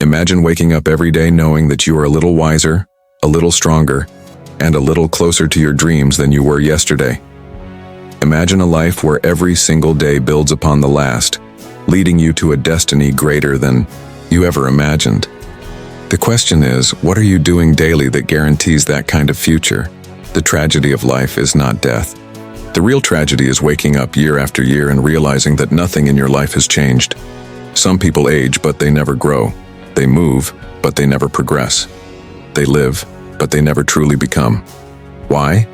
Imagine waking up every day knowing that you are a little wiser, a little stronger, and a little closer to your dreams than you were yesterday. Imagine a life where every single day builds upon the last, leading you to a destiny greater than you ever imagined. The question is, what are you doing daily that guarantees that kind of future? The tragedy of life is not death. The real tragedy is waking up year after year and realizing that nothing in your life has changed. Some people age, but they never grow. They move, but they never progress. They live, but they never truly become. Why?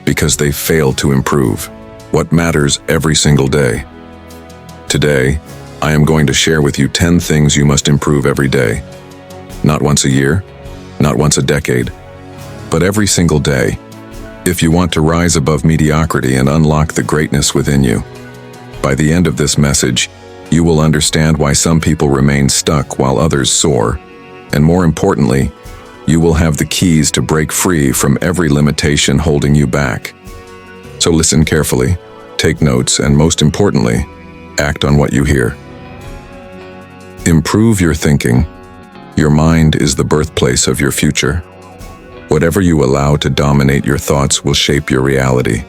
Because they fail to improve what matters every single day. Today, I am going to share with you 10 things you must improve every day. Not once a year, not once a decade, but every single day, if you want to rise above mediocrity and unlock the greatness within you. By the end of this message, you will understand why some people remain stuck while others soar, and more importantly, you will have the keys to break free from every limitation holding you back. So listen carefully, take notes, and most importantly, act on what you hear. Improve your thinking. Your mind is the birthplace of your future. Whatever you allow to dominate your thoughts will shape your reality.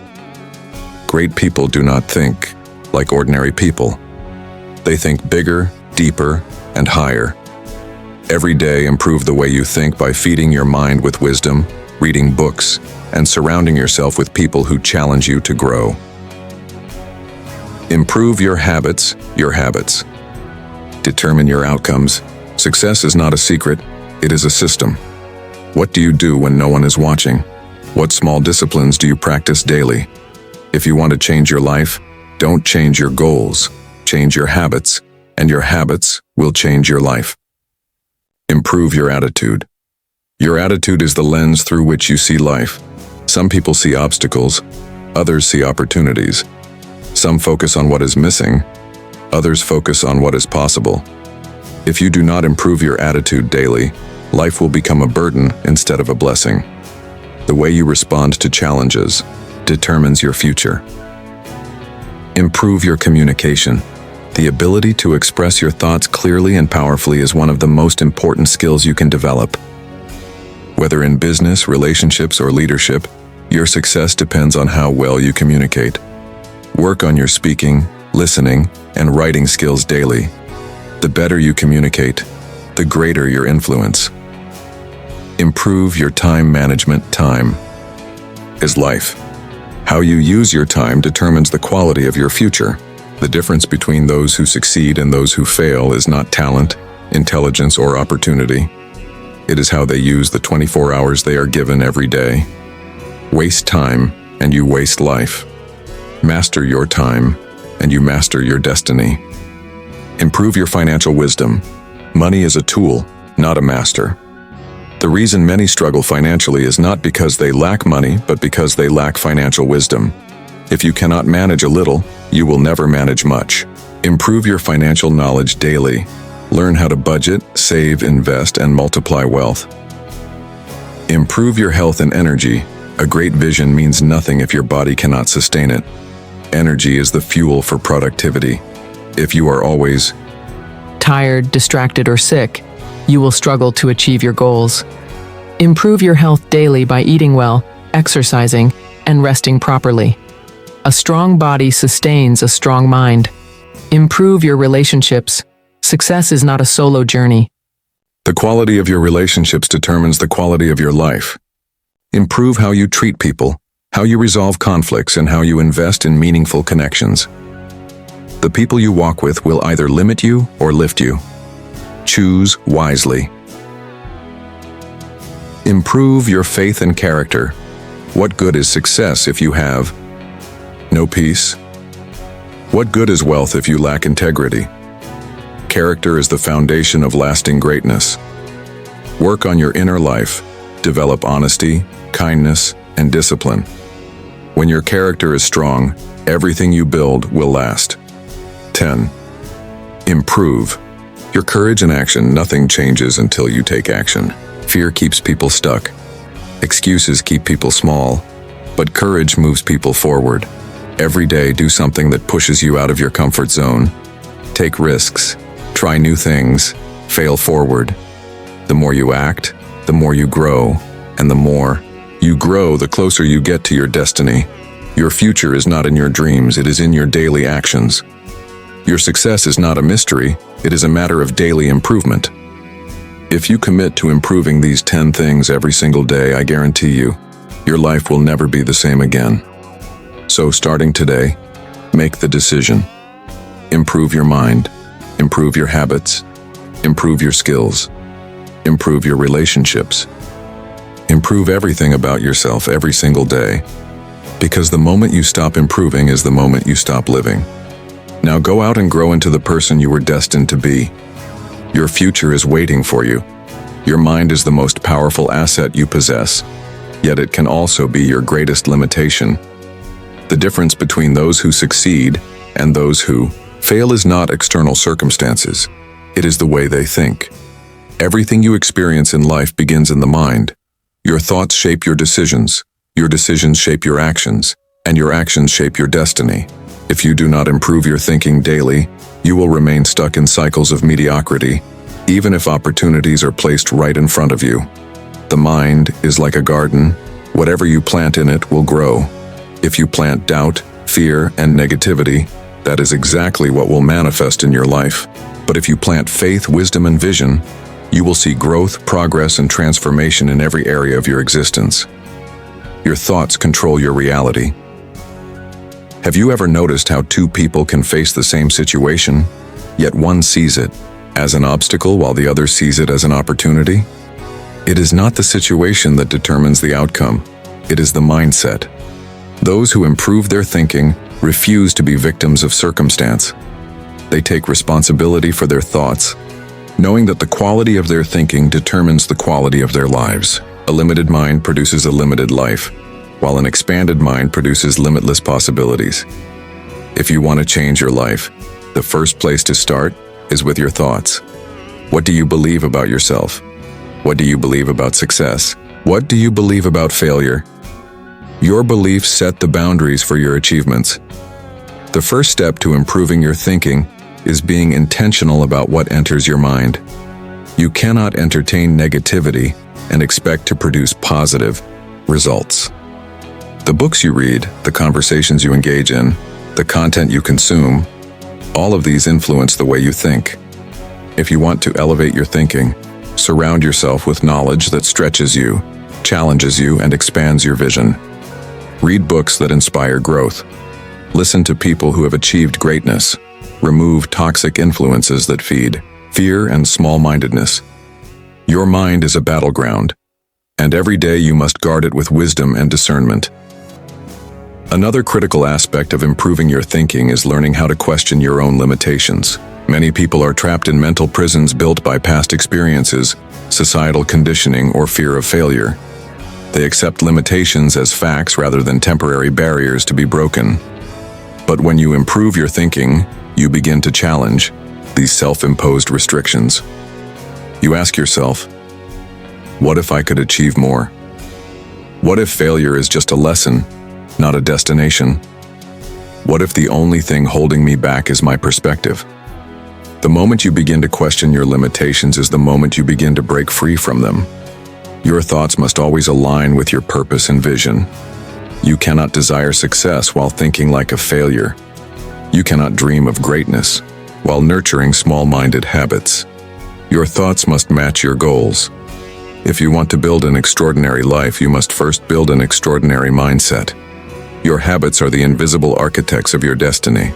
Great people do not think like ordinary people. They think bigger, deeper, and higher. Every day, improve the way you think by feeding your mind with wisdom, reading books, and surrounding yourself with people who challenge you to grow. Improve your habits. Determine your outcomes. Success is not a secret, it is a system. What do you do when no one is watching? What small disciplines do you practice daily? If you want to change your life, don't change your goals. Change your habits, and your habits will change your life. Improve your attitude. Your attitude is the lens through which you see life. Some people see obstacles, others see opportunities. Some focus on what is missing, others focus on what is possible. If you do not improve your attitude daily, life will become a burden instead of a blessing. The way you respond to challenges determines your future. Improve your communication. The ability to express your thoughts clearly and powerfully is one of the most important skills you can develop. Whether in business, relationships, or leadership, your success depends on how well you communicate. Work on your speaking, listening, and writing skills daily. The better you communicate, the greater your influence. Improve your time management. Time is life. How you use your time determines the quality of your future. The difference between those who succeed and those who fail is not talent, intelligence, or opportunity. It is how they use the 24 hours they are given every day. Waste time, and you waste life. Master your time, and you master your destiny. Improve your financial wisdom. Money is a tool, not a master. The reason many struggle financially is not because they lack money, but because they lack financial wisdom. If you cannot manage a little, you will never manage much. Improve your financial knowledge daily. Learn how to budget, save, invest, and multiply wealth. Improve your health and energy. A great vision means nothing if your body cannot sustain it. Energy is the fuel for productivity. If you are always tired, distracted, or sick, you will struggle to achieve your goals. Improve your health daily by eating well, exercising, and resting properly. A strong body sustains a strong mind. Improve your relationships. Success is not a solo journey. The quality of your relationships determines the quality of your life. Improve how you treat people, how you resolve conflicts, and how you invest in meaningful connections. The people you walk with will either limit you or lift you. Choose wisely. Improve your faith and character. What good is success if you have no peace? What good is wealth if you lack integrity? Character is the foundation of lasting greatness. Work on your inner life. Develop honesty, kindness, and discipline. When your character is strong, everything you build will last. 10. Improve your courage and action. Nothing changes until you take action. Fear keeps people stuck. Excuses keep people small, but courage moves people forward. Every day, do something that pushes you out of your comfort zone. Take risks, try new things, fail forward, The more you act, the more you grow, and the more you grow, the closer you get to your destiny. Your future is not in your dreams, it is in your daily actions. Your success is not a mystery, it is a matter of daily improvement. If you commit to improving these 10 things every single day, I guarantee you, your life will never be the same again. So starting today, make the decision. Improve your mind, improve your habits, improve your skills, improve your relationships. Improve everything about yourself every single day. Because the moment you stop improving is the moment you stop living. Now go out and grow into the person you were destined to be. Your future is waiting for you. Your mind is the most powerful asset you possess, yet it can also be your greatest limitation. The difference between those who succeed and those who fail is not external circumstances. It is the way they think. Everything you experience in life begins in the mind. Your thoughts shape your decisions shape your actions, and your actions shape your destiny. If you do not improve your thinking daily, you will remain stuck in cycles of mediocrity, even if opportunities are placed right in front of you. The mind is like a garden. Whatever you plant in it will grow. If you plant doubt, fear, and negativity, that is exactly what will manifest in your life. But if you plant faith, wisdom, and vision, you will see growth, progress, and transformation in every area of your existence. Your thoughts control your reality. Have you ever noticed how two people can face the same situation, yet one sees it as an obstacle while the other sees it as an opportunity? It is not the situation that determines the outcome. It is the mindset. Those who improve their thinking refuse to be victims of circumstance. They take responsibility for their thoughts, knowing that the quality of their thinking determines the quality of their lives. A limited mind produces a limited life, while an expanded mind produces limitless possibilities. If you want to change your life, the first place to start is with your thoughts. What do you believe about yourself? What do you believe about success? What do you believe about failure? Your beliefs set the boundaries for your achievements. The first step to improving your thinking is being intentional about what enters your mind. You cannot entertain negativity and expect to produce positive results. The books you read, the conversations you engage in, the content you consume, all of these influence the way you think. If you want to elevate your thinking, surround yourself with knowledge that stretches you, challenges you, and expands your vision. Read books that inspire growth. Listen to people who have achieved greatness. Remove toxic influences that feed fear and small-mindedness. Your mind is a battleground, and every day you must guard it with wisdom and discernment. Another critical aspect of improving your thinking is learning how to question your own limitations. Many people are trapped in mental prisons built by past experiences, societal conditioning, or fear of failure. They accept limitations as facts rather than temporary barriers to be broken. But when you improve your thinking, you begin to challenge these self-imposed restrictions. You ask yourself, what if I could achieve more? What if failure is just a lesson, not a destination? What if the only thing holding me back is my perspective? The moment you begin to question your limitations is the moment you begin to break free from them. Your thoughts must always align with your purpose and vision. You cannot desire success while thinking like a failure. You cannot dream of greatness while nurturing small-minded habits. Your thoughts must match your goals. If you want to build an extraordinary life, you must first build an extraordinary mindset. Your habits are the invisible architects of your destiny.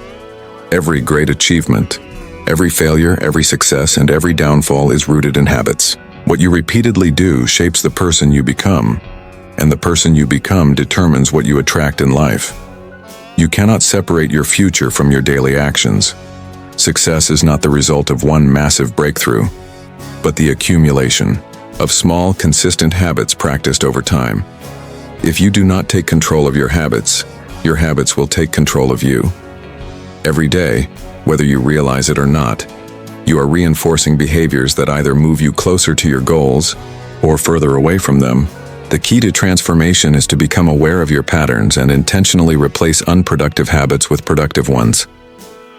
Every great achievement, every failure, every success, and every downfall is rooted in habits. What you repeatedly do shapes the person you become, and the person you become determines what you attract in life. You cannot separate your future from your daily actions. Success is not the result of one massive breakthrough, but the accumulation of small, consistent habits practiced over time. If you do not take control of your habits will take control of you. Every day, whether you realize it or not, you are reinforcing behaviors that either move you closer to your goals or further away from them. The key to transformation is to become aware of your patterns and intentionally replace unproductive habits with productive ones.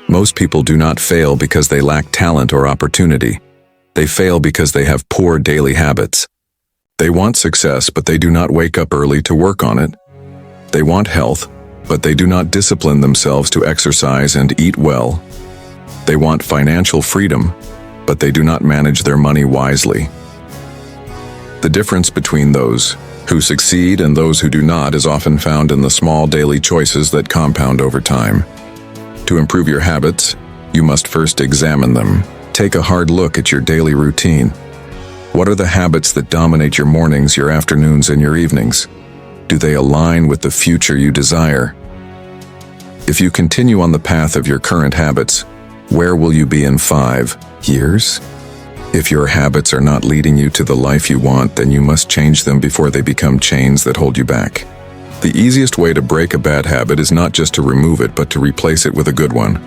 Most people do not fail because they lack talent or opportunity. They fail because they have poor daily habits. They want success, but they do not wake up early to work on it. They want health, but they do not discipline themselves to exercise and eat well. They want financial freedom, but they do not manage their money wisely. The difference between those who succeed and those who do not is often found in the small daily choices that compound over time. To improve your habits, you must first examine them. Take a hard look at your daily routine. What are the habits that dominate your mornings, your afternoons, and your evenings? Do they align with the future you desire? If you continue on the path of your current habits, where will you be in 5 years? If your habits are not leading you to the life you want, then you must change them before they become chains that hold you back. The easiest way to break a bad habit is not just to remove it, but to replace it with a good one.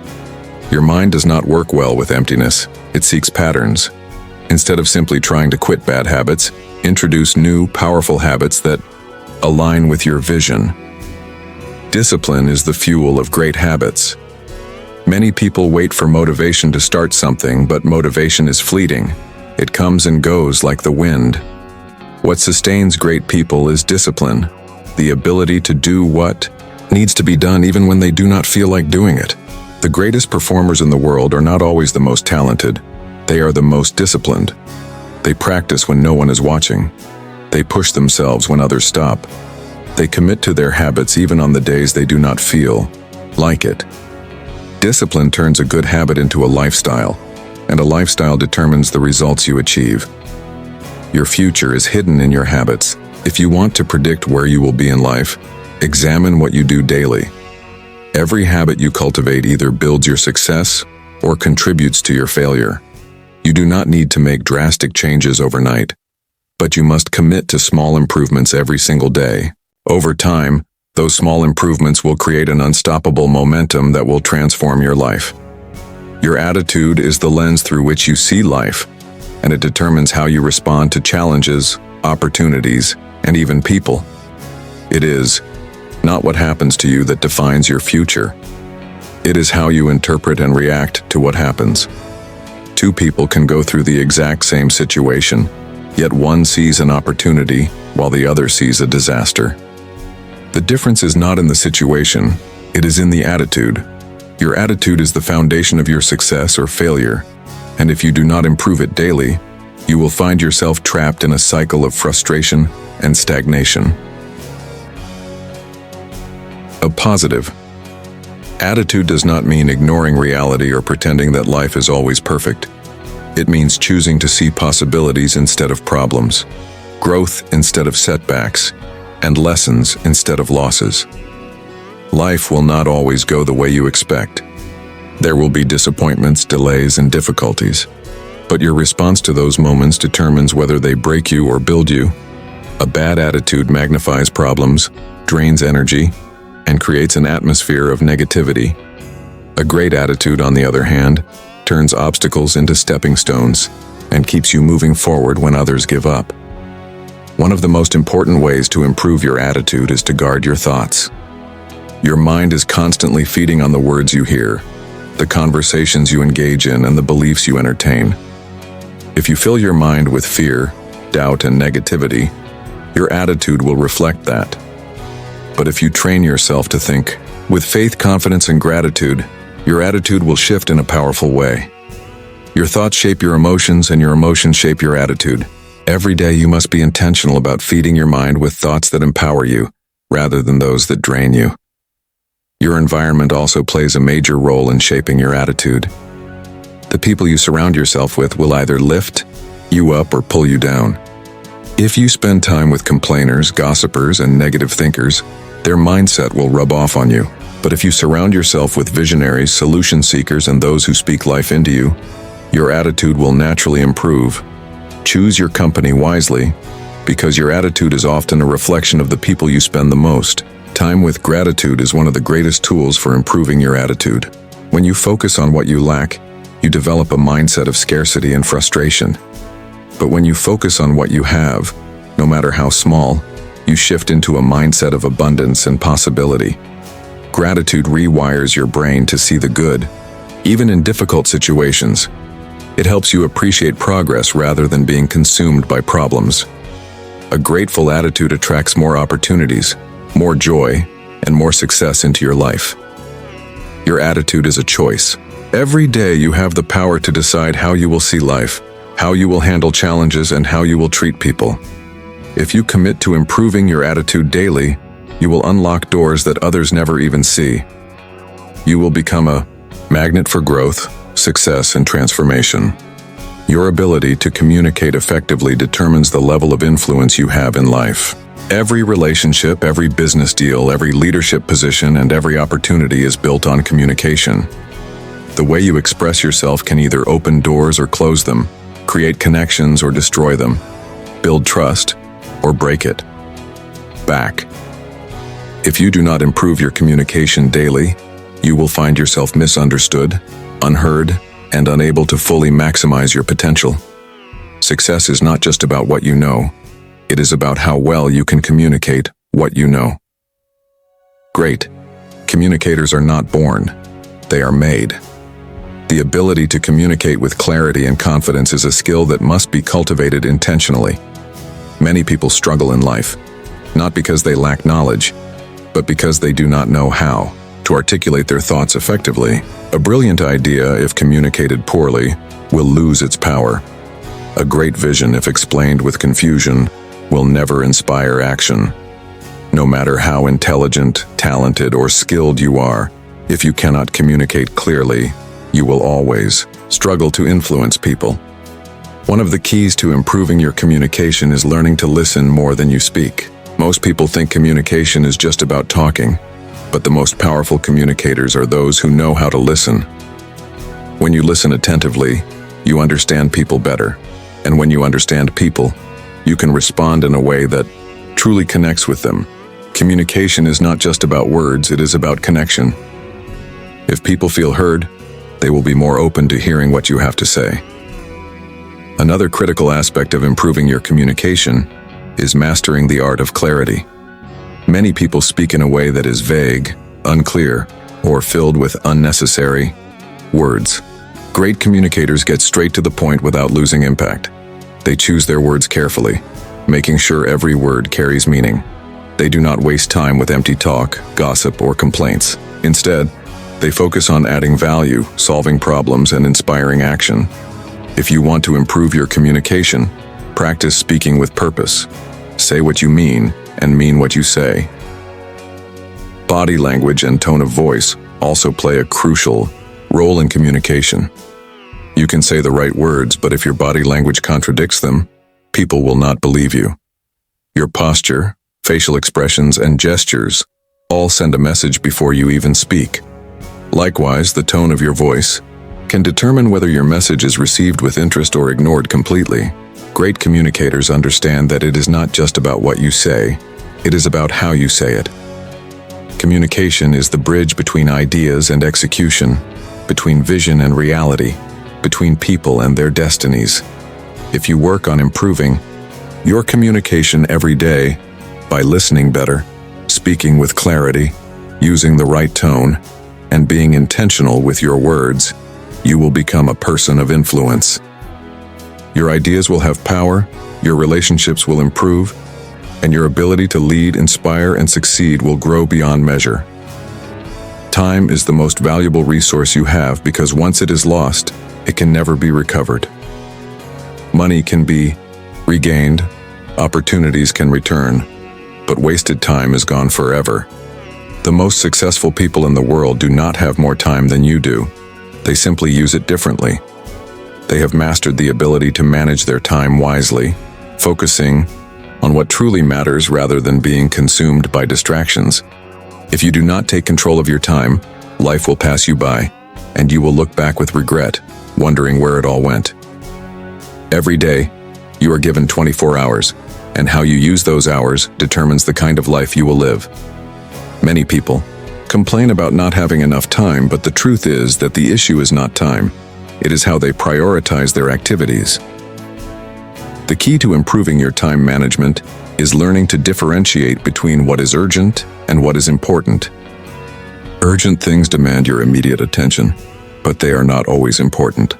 Your mind does not work well with emptiness. It seeks patterns. Instead of simply trying to quit bad habits, introduce new, powerful habits that align with your vision. Discipline is the fuel of great habits. Many people wait for motivation to start something, but motivation is fleeting. It comes and goes like the wind. What sustains great people is discipline, the ability to do what needs to be done even when they do not feel like doing it. The greatest performers in the world are not always the most talented. They are the most disciplined. They practice when no one is watching. They push themselves when others stop. They commit to their habits even on the days they do not feel like it. Discipline turns a good habit into a lifestyle, and a lifestyle determines the results you achieve. Your future is hidden in your habits. If you want to predict where you will be in life, examine what you do daily. Every habit you cultivate either builds your success or contributes to your failure. You do not need to make drastic changes overnight, but you must commit to small improvements every single day. Over time, those small improvements will create an unstoppable momentum that will transform your life. Your attitude is the lens through which you see life, and it determines how you respond to challenges, opportunities, and even people. It is not what happens to you that defines your future. It is how you interpret and react to what happens. Two people can go through the exact same situation, yet one sees an opportunity while the other sees a disaster. The difference is not in the situation, it is in the attitude. Your attitude is the foundation of your success or failure, and if you do not improve it daily, you will find yourself trapped in a cycle of frustration and stagnation. A positive attitude does not mean ignoring reality or pretending that life is always perfect. It means choosing to see possibilities instead of problems, growth instead of setbacks, and lessons instead of losses. Life will not always go the way you expect. There will be disappointments, delays, and difficulties. But your response to those moments determines whether they break you or build you. A bad attitude magnifies problems, drains energy, and creates an atmosphere of negativity. A great attitude, on the other hand, turns obstacles into stepping stones and keeps you moving forward when others give up. One of the most important ways to improve your attitude is to guard your thoughts. Your mind is constantly feeding on the words you hear, the conversations you engage in, and the beliefs you entertain. If you fill your mind with fear, doubt, and negativity, your attitude will reflect that. But if you train yourself to think with faith, confidence, and gratitude, your attitude will shift in a powerful way. Your thoughts shape your emotions, and your emotions shape your attitude. Every day you must be intentional about feeding your mind with thoughts that empower you, rather than those that drain you. Your environment also plays a major role in shaping your attitude. The people you surround yourself with will either lift you up or pull you down. If you spend time with complainers, gossipers, and negative thinkers, their mindset will rub off on you. But if you surround yourself with visionaries, solution seekers, and those who speak life into you, your attitude will naturally improve. Choose your company wisely, because your attitude is often a reflection of the people you spend the most. Time with gratitude is one of the greatest tools for improving your attitude. When you focus on what you lack, you develop a mindset of scarcity and frustration. But when you focus on what you have, no matter how small, you shift into a mindset of abundance and possibility. Gratitude rewires your brain to see the good, even in difficult situations. It helps you appreciate progress rather than being consumed by problems. A grateful attitude attracts more opportunities, more joy, and more success into your life. Your attitude is a choice. Every day you have the power to decide how you will see life, how you will handle challenges, and how you will treat people. If you commit to improving your attitude daily, you will unlock doors that others never even see. You will become a magnet for growth, success, and transformation. Your ability to communicate effectively determines the level of influence you have in life. Every relationship, every business deal, every leadership position, and every opportunity is built on communication. The way you express yourself can either open doors or close them, create connections or destroy them, build trust or break it. Back. If you do not improve your communication daily, you will find yourself misunderstood, unheard, and unable to fully maximize your potential. Success is not just about what you know, it is about how well you can communicate what you know. Great communicators are not born, they are made. The ability to communicate with clarity and confidence is a skill that must be cultivated intentionally. Many people struggle in life, not because they lack knowledge, but because they do not know how to articulate their thoughts effectively. A brilliant idea, if communicated poorly, will lose its power. A great vision, if explained with confusion, will never inspire action. No matter how intelligent, talented, or skilled you are, if you cannot communicate clearly, you will always struggle to influence people. One of the keys to improving your communication is learning to listen more than you speak. Most people think communication is just about talking, but the most powerful communicators are those who know how to listen. When you listen attentively, you understand people better. And when you understand people, you can respond in a way that truly connects with them. Communication is not just about words, it is about connection. If people feel heard, they will be more open to hearing what you have to say. Another critical aspect of improving your communication is mastering the art of clarity. Many people speak in a way that is vague, unclear, or filled with unnecessary words. Great communicators get straight to the point without losing impact. They choose their words carefully, making sure every word carries meaning. They do not waste time with empty talk, gossip, or complaints. Instead, they focus on adding value, solving problems, and inspiring action. If you want to improve your communication, practice speaking with purpose. Say what you mean and mean what you say. Body language and tone of voice also play a crucial role in communication. You can say the right words, but if your body language contradicts them, people will not believe you. Your posture, facial expressions, and gestures all send a message before you even speak. Likewise, the tone of your voice can determine whether your message is received with interest or ignored completely. Great communicators understand that it is not just about what you say, it is about how you say it. Communication is the bridge between ideas and execution, between vision and reality, between people and their destinies. If you work on improving your communication every day by listening better, speaking with clarity, using the right tone, and being intentional with your words, you will become a person of influence. Your ideas will have power, your relationships will improve, and your ability to lead, inspire, and succeed will grow beyond measure. Time is the most valuable resource you have because once it is lost, it can never be recovered. Money can be regained, opportunities can return, but wasted time is gone forever. The most successful people in the world do not have more time than you do. They simply use it differently. They have mastered the ability to manage their time wisely, focusing on what truly matters rather than being consumed by distractions. If you do not take control of your time, life will pass you by, and you will look back with regret, wondering where it all went. Every day, you are given 24 hours, and how you use those hours determines the kind of life you will live. Many people complain about not having enough time, but the truth is that the issue is not time. It is how they prioritize their activities. The key to improving your time management is learning to differentiate between what is urgent and what is important. Urgent things demand your immediate attention, but they are not always important.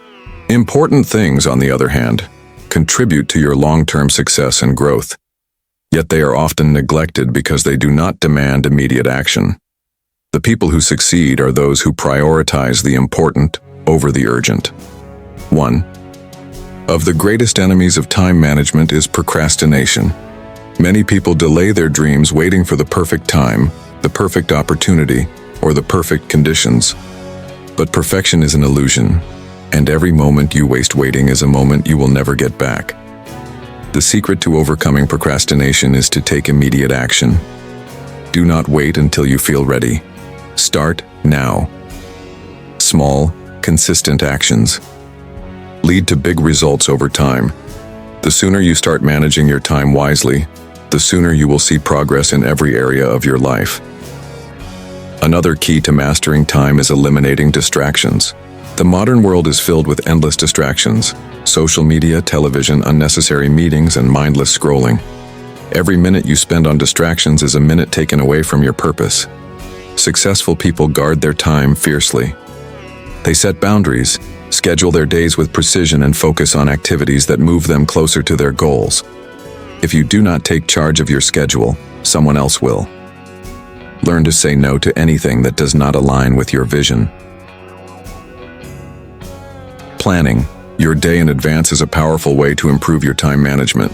Important things, on the other hand, contribute to your long-term success and growth. Yet they are often neglected because they do not demand immediate action. The people who succeed are those who prioritize the important over the urgent. 1. Of the greatest enemies of time management is procrastination. Many people delay their dreams waiting for the perfect time, the perfect opportunity, or the perfect conditions. But perfection is an illusion, and every moment you waste waiting is a moment you will never get back. The secret to overcoming procrastination is to take immediate action. Do not wait until you feel ready. Start now. Small, consistent actions lead to big results over time. The sooner you start managing your time wisely, the sooner you will see progress in every area of your life. Another key to mastering time is eliminating distractions. The modern world is filled with endless distractions: social media, television, unnecessary meetings, and mindless scrolling. Every minute you spend on distractions is a minute taken away from your purpose. Successful people guard their time fiercely. They set boundaries, schedule their days with precision, and focus on activities that move them closer to their goals. If you do not take charge of your schedule, someone else will. Learn to say no to anything that does not align with your vision. Planning your day in advance is a powerful way to improve your time management.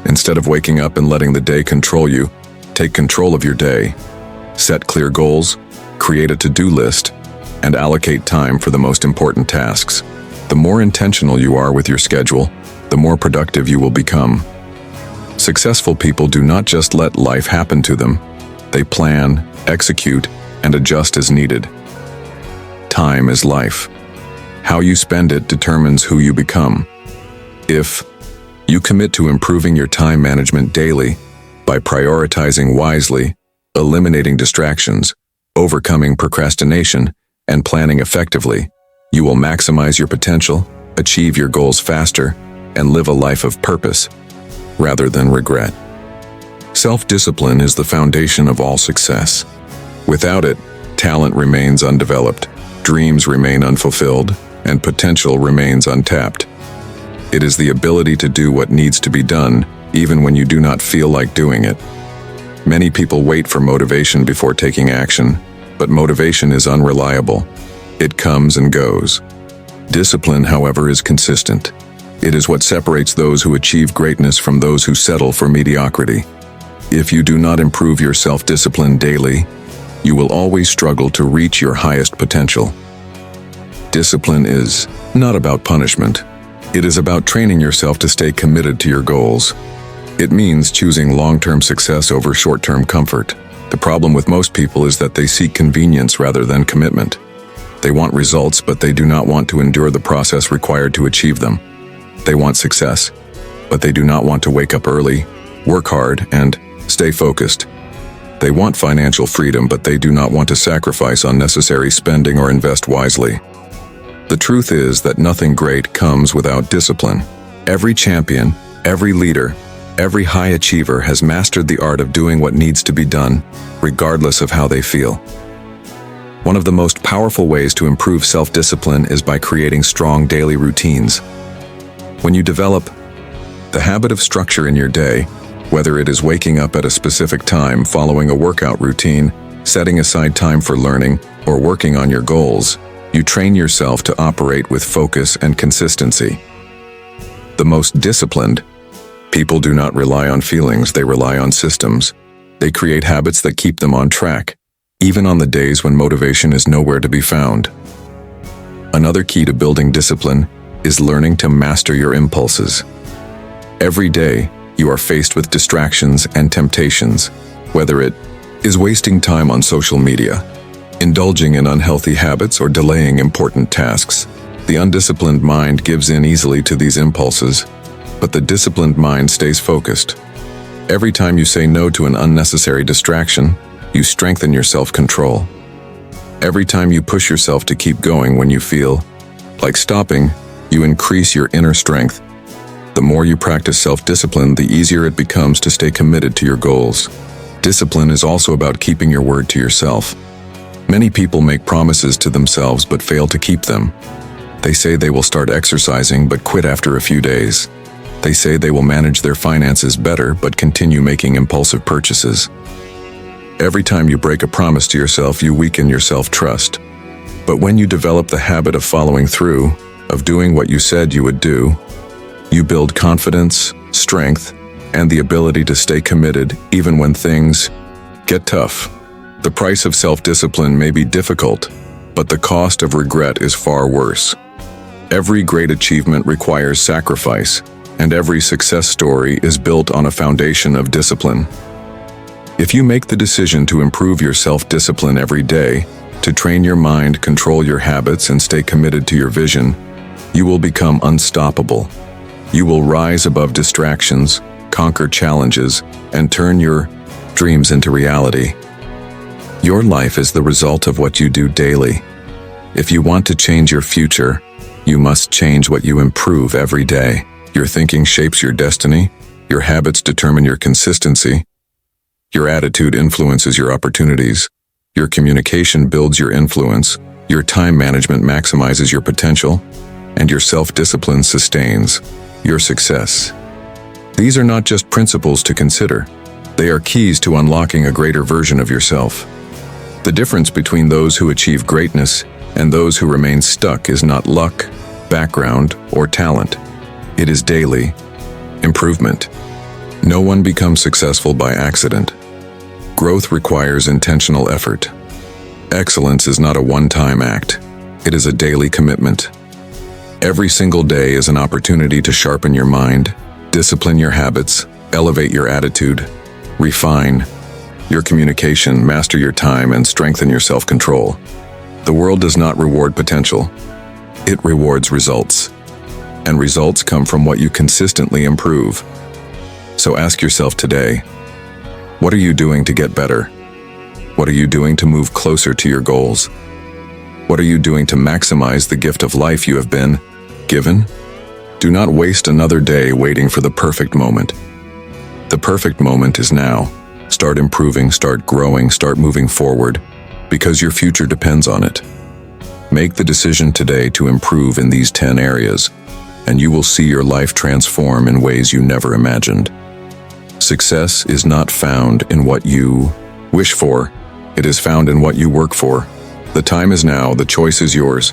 Instead of waking up and letting the day control you, take control of your day. Set clear goals, create a to-do list, and allocate time for the most important tasks. The more intentional you are with your schedule, the more productive you will become. Successful people do not just let life happen to them. They plan, execute, and adjust as needed. Time is life. How you spend it determines who you become. If you commit to improving your time management daily by prioritizing wisely, eliminating distractions, overcoming procrastination, and planning effectively, you will maximize your potential, achieve your goals faster, and live a life of purpose rather than regret. Self-discipline is the foundation of all success. Without it, talent remains undeveloped, dreams remain unfulfilled, and potential remains untapped. It is the ability to do what needs to be done, even when you do not feel like doing it. Many people wait for motivation before taking action, but motivation is unreliable. It comes and goes. Discipline, however, is consistent. It is what separates those who achieve greatness from those who settle for mediocrity. If you do not improve your self-discipline daily, you will always struggle to reach your highest potential. Discipline is not about punishment. It is about training yourself to stay committed to your goals. It means choosing long-term success over short-term comfort. The problem with most people is that they seek convenience rather than commitment. They want results, but they do not want to endure the process required to achieve them. They want success, but they do not want to wake up early, work hard, and stay focused. They want financial freedom, but they do not want to sacrifice unnecessary spending or invest wisely. The truth is that nothing great comes without discipline. Every champion, every leader, every high achiever has mastered the art of doing what needs to be done, regardless of how they feel. One of the most powerful ways to improve self-discipline is by creating strong daily routines. When you develop the habit of structure in your day, whether it is waking up at a specific time, following a workout routine, setting aside time for learning, or working on your goals, you train yourself to operate with focus and consistency. The most disciplined people do not rely on feelings, they rely on systems. They create habits that keep them on track, even on the days when motivation is nowhere to be found. Another key to building discipline is learning to master your impulses. Every day, you are faced with distractions and temptations, whether it is wasting time on social media, indulging in unhealthy habits, or delaying important tasks. The undisciplined mind gives in easily to these impulses, but the disciplined mind stays focused. Every time you say no to an unnecessary distraction, you strengthen your self-control. Every time you push yourself to keep going when you feel like stopping, you increase your inner strength. The more you practice self-discipline, the easier it becomes to stay committed to your goals. Discipline is also about keeping your word to yourself. Many people make promises to themselves but fail to keep them. They say they will start exercising but quit after a few days. They say they will manage their finances better but continue making impulsive purchases. Every time you break a promise to yourself, you weaken your self-trust. But when you develop the habit of following through, of doing what you said you would do, you build confidence, strength, and the ability to stay committed even when things get tough. The price of self-discipline may be difficult, but the cost of regret is far worse. Every great achievement requires sacrifice, and every success story is built on a foundation of discipline. If you make the decision to improve your self-discipline every day, to train your mind, control your habits, and stay committed to your vision, you will become unstoppable. You will rise above distractions, conquer challenges, and turn your dreams into reality. Your life is the result of what you do daily. If you want to change your future, you must change what you improve every day. Your thinking shapes your destiny, your habits determine your consistency, your attitude influences your opportunities, your communication builds your influence, your time management maximizes your potential, and your self-discipline sustains your success. These are not just principles to consider. They are keys to unlocking a greater version of yourself. The difference between those who achieve greatness and those who remain stuck is not luck, background, or talent. It is daily improvement. No one becomes successful by accident. Growth requires intentional effort. Excellence is not a one-time act. It is a daily commitment. Every single day is an opportunity to sharpen your mind, discipline your habits, elevate your attitude, refine your communication, master your time, and strengthen your self-control. The world does not reward potential. It rewards results. And results come from what you consistently improve. So ask yourself today, what are you doing to get better? What are you doing to move closer to your goals? What are you doing to maximize the gift of life you have been given? Do not waste another day waiting for the perfect moment. The perfect moment is now. Start improving, start growing, start moving forward, because your future depends on it. Make the decision today to improve in these 10 areas, and you will see your life transform in ways you never imagined. Success is not found in what you wish for. It is found in what you work for. The time is now, the choice is yours.